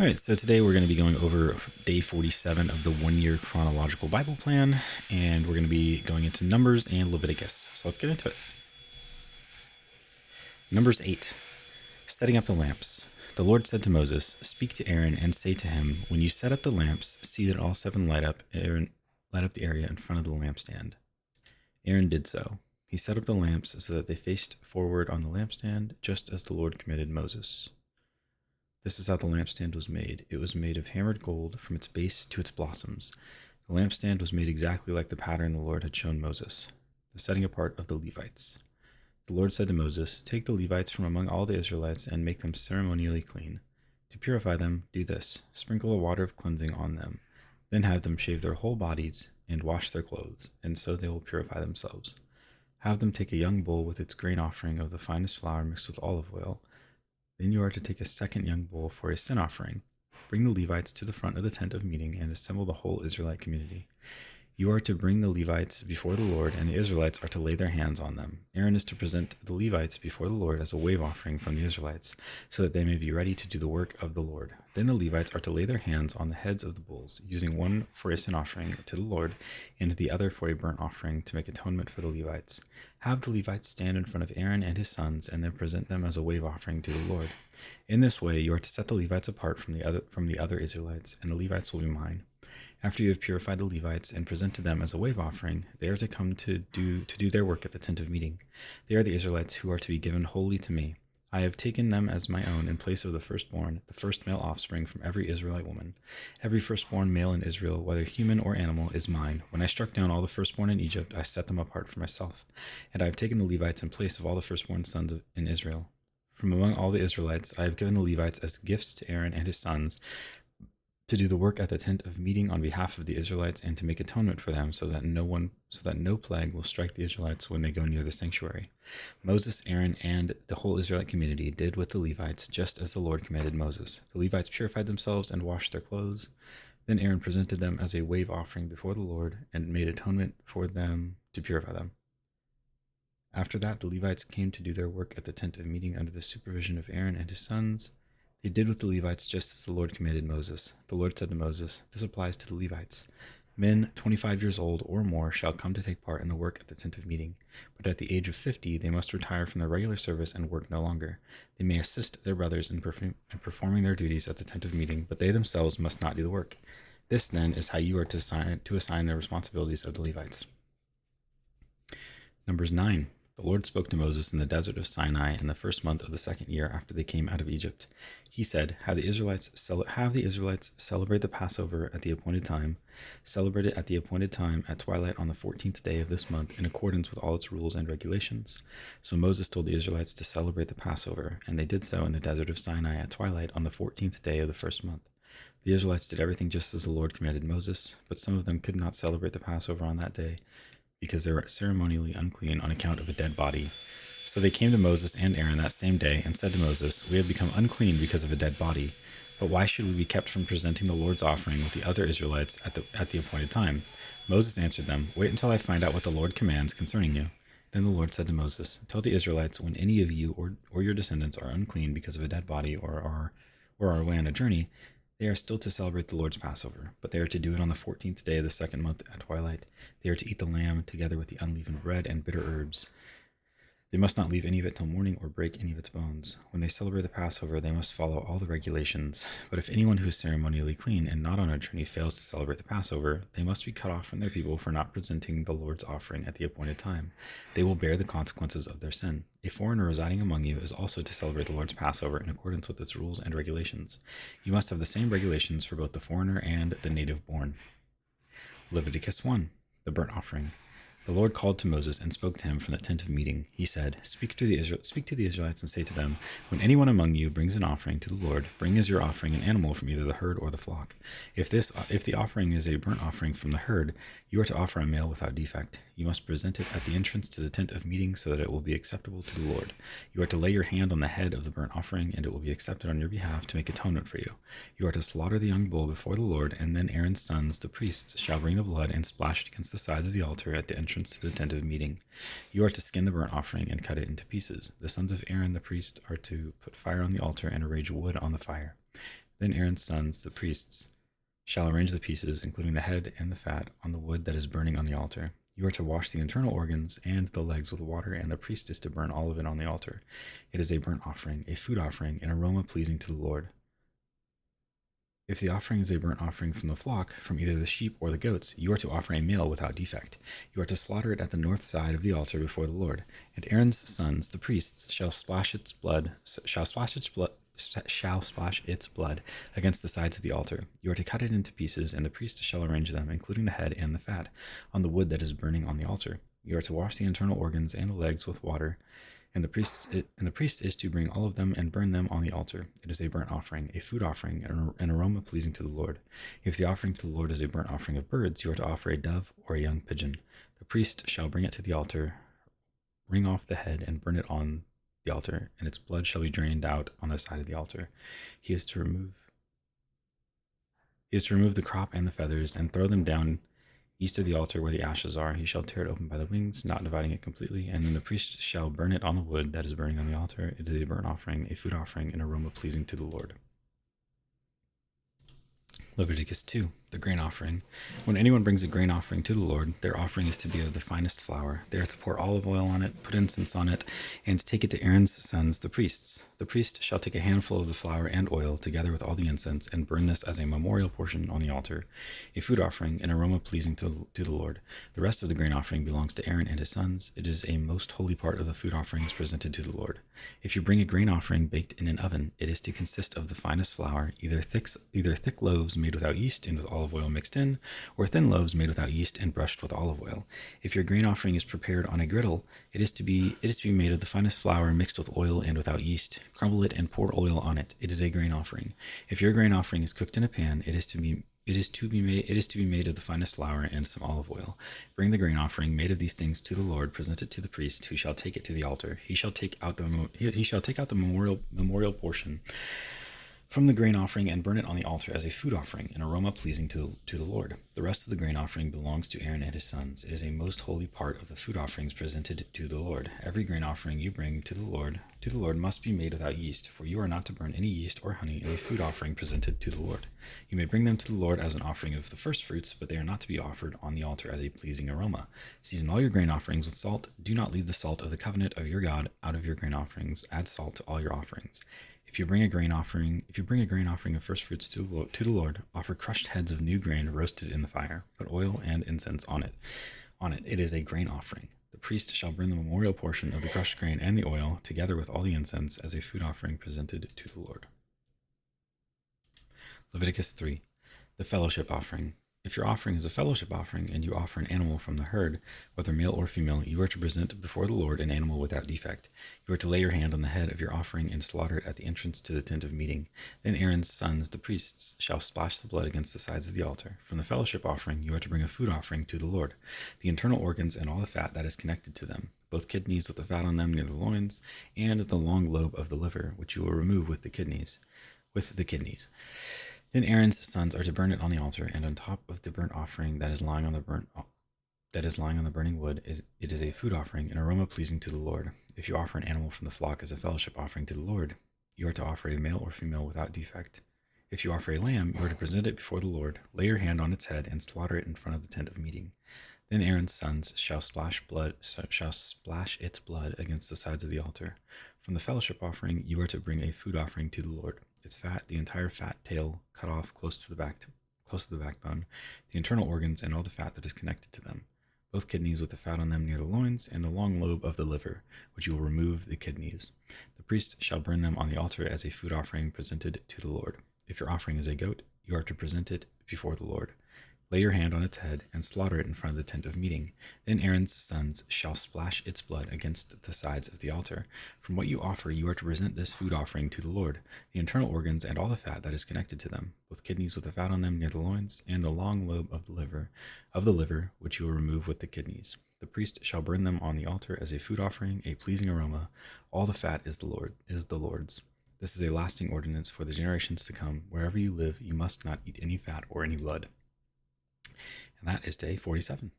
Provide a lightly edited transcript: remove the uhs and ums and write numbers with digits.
All right, so today we're going to be going over day 47 of the 1 year chronological Bible plan, and we're going to be going into Numbers and Leviticus. So let's get into it. Numbers 8, setting up the lamps. The Lord said to Moses, "Speak to Aaron and say to him, when you set up the lamps, see that all seven light up the area in front of the lampstand." Aaron did so. He set up the lamps so that they faced forward on the lampstand, just as the Lord commanded Moses. This is how the lampstand was made. It was made of hammered gold from its base to its blossoms. The lampstand was made exactly like the pattern the Lord had shown Moses. The setting apart of the Levites. The Lord said to Moses, "Take the Levites from among all the Israelites and make them ceremonially clean. To purify them, do this: sprinkle the water of cleansing on them. Then have them shave their whole bodies and wash their clothes, and so they will purify themselves. Have them take a young bull with its grain offering of the finest flour mixed with olive oil. Then you are to take a second young bull for a sin offering. Bring the Levites to the front of the tent of meeting and assemble the whole Israelite community. You are to bring the Levites before the Lord, and the Israelites are to lay their hands on them. Aaron is to present the Levites before the Lord as a wave offering from the Israelites, so that they may be ready to do the work of the Lord. Then the Levites are to lay their hands on the heads of the bulls, using one for a sin offering to the Lord, and the other for a burnt offering to make atonement for the Levites. Have the Levites stand in front of Aaron and his sons, and then present them as a wave offering to the Lord. In this way, you are to set the Levites apart from the other Israelites, and the Levites will be mine. After you have purified the Levites and presented them as a wave offering, they are to come to do their work at the tent of meeting. They are the Israelites who are to be given wholly to me. I have taken them as my own in place of the firstborn, the first male offspring from every Israelite woman. Every firstborn male in Israel, whether human or animal, is mine. When I struck down all the firstborn in Egypt, I set them apart for myself. And I have taken the Levites in place of all the firstborn sons in Israel. From among all the Israelites, I have given the Levites as gifts to Aaron and his sons, to do the work at the tent of meeting on behalf of the Israelites and to make atonement for them, so that no plague will strike the Israelites when they go near the sanctuary. Moses, Aaron, and the whole Israelite community did with the Levites just as the Lord commanded Moses. The Levites purified themselves and washed their clothes. Then Aaron presented them as a wave offering before the Lord and made atonement for them to purify them. After that, the Levites came to do their work at the tent of meeting under the supervision of Aaron and his sons. They did with the Levites just as the Lord commanded Moses. The Lord said to Moses, "This applies to the Levites. Men 25 years old or more shall come to take part in the work at the tent of meeting, but at the age of 50 they must retire from their regular service and work no longer. They may assist their brothers in performing their duties at the tent of meeting, but they themselves must not do the work. This, then, is how you are to assign the responsibilities of the Levites." Numbers 9. The Lord spoke to Moses in the desert of Sinai in the first month of the second year after they came out of Egypt. He said, "Have the Israelites celebrate the Passover at the appointed time. Celebrate it at the appointed time at twilight on the 14th day of this month, in accordance with all its rules and regulations." So Moses told the Israelites to celebrate the Passover, and they did so in the desert of Sinai at twilight on the 14th day of the first month. The Israelites did everything just as the Lord commanded Moses, but some of them could not celebrate the Passover on that day, because they were ceremonially unclean on account of a dead body. So they came to Moses and Aaron that same day and said to Moses, "We have become unclean because of a dead body. But why should we be kept from presenting the Lord's offering with the other Israelites at the appointed time?" Moses answered them, "Wait until I find out what the Lord commands concerning you." Then the Lord said to Moses, "Tell the Israelites, when any of you or your descendants are unclean because of a dead body or are away on a journey, they are still to celebrate the Lord's Passover, but they are to do it on the 14th day of the second month at twilight. They are to eat the lamb together with the unleavened bread and bitter herbs. They must not leave any of it till morning or break any of its bones. When they celebrate the Passover, they must follow all the regulations. But if anyone who is ceremonially clean and not on a journey fails to celebrate the Passover, they must be cut off from their people for not presenting the Lord's offering at the appointed time. They will bear the consequences of their sin. A foreigner residing among you is also to celebrate the Lord's Passover in accordance with its rules and regulations. You must have the same regulations for both the foreigner and the native born." Leviticus 1. The burnt offering. The Lord called to Moses and spoke to him from the tent of meeting. He said, Speak to the Israelites and say to them, when anyone among you brings an offering to the Lord, bring as your offering an animal from either the herd or the flock. If the offering is a burnt offering from the herd, you are to offer a male without defect. You must present it at the entrance to the tent of meeting so that it will be acceptable to the Lord. You are to lay your hand on the head of the burnt offering, and it will be accepted on your behalf to make atonement for you. You are to slaughter the young bull before the Lord, and then Aaron's sons, the priests, shall bring the blood and splash it against the sides of the altar at the entrance to the tent of meeting. You are to skin the burnt offering and cut it into pieces. The sons of Aaron the priest are to put fire on the altar and arrange wood on the fire. Then Aaron's sons, the priests, shall arrange the pieces, including the head and the fat, on the wood that is burning on the altar. You are to wash the internal organs and the legs with water, and the priest is to burn all of it on the altar. It is a burnt offering, a food offering, an aroma pleasing to the Lord. If the offering is a burnt offering from the flock, from either the sheep or the goats, you are to offer a male without defect. You are to slaughter it at the north side of the altar before the Lord. And Aaron's sons, the priests, shall splash its blood against the sides of the altar. You are to cut it into pieces, and the priest shall arrange them, including the head and the fat, on the wood that is burning on the altar. You are to wash the internal organs and the legs with water, and the priest is to bring all of them and burn them on the altar. It is a burnt offering, a food offering, an aroma pleasing to the Lord. If the offering to the Lord is a burnt offering of birds, you are to offer a dove or a young pigeon. The priest shall bring it to the altar, wring off the head, and burn it on the altar, and its blood shall be drained out on the side of the altar. He is to remove the crop and the feathers, and throw them down east of the altar where the ashes are. He shall tear it open by the wings, not dividing it completely, and then the priest shall burn it on the wood that is burning on the altar. It is a burnt offering, a food offering, an aroma pleasing to the Lord. Leviticus 2, the grain offering. When anyone brings a grain offering to the Lord, their offering is to be of the finest flour. They are to pour olive oil on it, put incense on it, and take it to Aaron's sons, the priests. The priest shall take a handful of the flour and oil, together with all the incense, and burn this as a memorial portion on the altar, a food offering, an aroma pleasing to the Lord. The rest of the grain offering belongs to Aaron and his sons. It is a most holy part of the food offerings presented to the Lord. If you bring a grain offering baked in an oven, it is to consist of the finest flour, either thick loaves made without yeast and with olive oil mixed in, or thin loaves made without yeast and brushed with olive oil. If your grain offering is prepared on a griddle, it is to be made of the finest flour mixed with oil and without yeast. Crumble it and pour oil on it. It is a grain offering. If your grain offering is cooked in a pan, it is to be made of the finest flour and some olive oil. Bring the grain offering made of these things to the Lord. Present it to the priest, who shall take it to the altar. He shall take out the memorial portion from the grain offering and burn it on the altar as a food offering, an aroma pleasing to the Lord. The rest of the grain offering belongs to Aaron and his sons. It is a most holy part of the food offerings presented to the Lord. Every grain offering you bring to the Lord must be made without yeast, for you are not to burn any yeast or honey in a food offering presented to the Lord. You may bring them to the Lord as an offering of the first fruits, but they are not to be offered on the altar as a pleasing aroma. Season all your grain offerings with salt. Do not leave the salt of the covenant of your God out of your grain offerings. Add salt to all your offerings. If you bring a grain offering of first fruits to the Lord, offer crushed heads of new grain roasted in the fire. Put oil and incense on it. It is a grain offering. The priest shall burn the memorial portion of the crushed grain and the oil, together with all the incense, as a food offering presented to the Lord. Leviticus 3, the fellowship offering. If your offering is a fellowship offering, and you offer an animal from the herd, whether male or female, you are to present before the Lord an animal without defect. You are to lay your hand on the head of your offering and slaughter it at the entrance to the tent of meeting. Then Aaron's sons, the priests, shall splash the blood against the sides of the altar. From the fellowship offering, you are to bring a food offering to the Lord, the internal organs and all the fat that is connected to them, both kidneys with the fat on them near the loins, and the long lobe of the liver, which you will remove with the kidneys. Then Aaron's sons are to burn it on the altar, and on top of the burnt offering that is lying on the burning wood, it is a food offering, an aroma pleasing to the Lord. If you offer an animal from the flock as a fellowship offering to the Lord, you are to offer a male or female without defect. If you offer a lamb, you are to present it before the Lord, lay your hand on its head, and slaughter it in front of the tent of meeting. Then Aaron's sons shall splash its blood against the sides of the altar. From the fellowship offering, you are to bring a food offering to the Lord. Its fat, the entire fat tail cut off close to the backbone, the internal organs and all the fat that is connected to them, both kidneys with the fat on them near the loins, and the long lobe of the liver, which you will remove the kidneys. The priest shall burn them on the altar as a food offering presented to the Lord. If your offering is a goat, you are to present it before the Lord. Lay your hand on its head and slaughter it in front of the tent of meeting. Then Aaron's sons shall splash its blood against the sides of the altar. From what you offer, you are to present this food offering to the Lord, the internal organs and all the fat that is connected to them, both kidneys with the fat on them near the loins, and the long lobe of the liver, which you will remove with the kidneys. The priest shall burn them on the altar as a food offering, a pleasing aroma. All the fat is the Lord's. This is a lasting ordinance for the generations to come. Wherever you live, you must not eat any fat or any blood. And that is day 47.